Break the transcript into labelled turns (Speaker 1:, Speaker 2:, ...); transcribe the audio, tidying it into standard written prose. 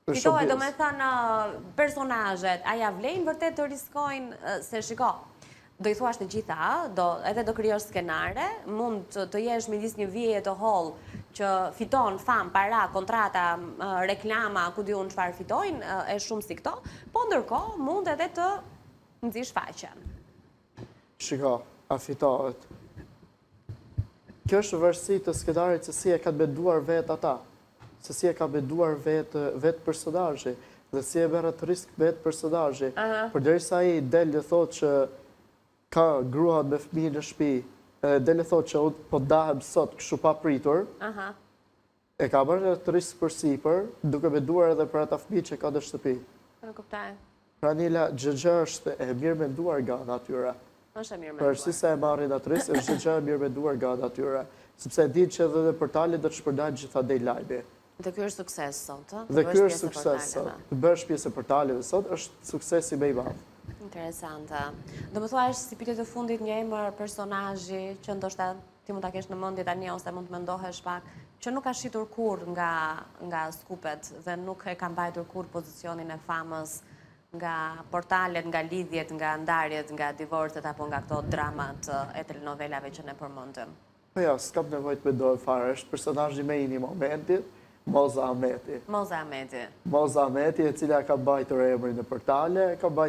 Speaker 1: Fitoj, do me thënë personazhet, a ja vlejnë vërtet të riskojnë, se shiko, do i thuash të gjitha, edhe do krijosh skenare, mund të jesh midis një vije të hollë që fiton fam, para, kontrata, reklama, ku diun çfarë fitojnë, e shumë si këto, po ndërkohë mund edhe të nxish faqen.
Speaker 2: Shiko, a fitohet. Kjo është vërsi të skenarit se si e ka beduar vetë ata, se si e ka beduar vetë personazhi, dhe si e merr atë risk vetë personazhi. Përderisa ai del dhe thotë që ka grua me fëmijë në shtëpi, del dhe thotë që po dahem sot kështu pa pritur, e ka marrë atë risk përsipër, duke beduar edhe për ata fëmijë që ka në shtëpi. Pra Nila, gjë është e mirë menduar nga natyra. Përsi se e marrin atë risk, është gjë e mirë menduar nga natyra, sepse e ditë që edhe në portalet do të shpërndajnë gjithandej lajme.
Speaker 1: Dhe ky është sukses sot, ë?
Speaker 2: Dhe ky është sukses sot. Të bësh pjesë e portaleve sot është suksesi më i madh.
Speaker 1: Interesante. Do më thuash si pyetje të fundit një emër personazhi që ndoshta ti mund ta kesh në mendje tani ose mund të mendohesh pak, që nuk ka shitur kurrë nga skupet dhe nuk e ka mbajtur kurrë pozicionin e famës nga portalet, nga lidhjet, nga ndarjet, nga divorcet apo nga këto dramat e telenovelave që ne përmendëm.
Speaker 2: Po ja, s'kam nevojë të mendoj fare, është personazhi më i një momentit, Moza Ahmeti.
Speaker 1: Moza Ahmeti.
Speaker 2: Moza Ahmeti, e cila ka mbajtur emrin në portale, ka mbajtur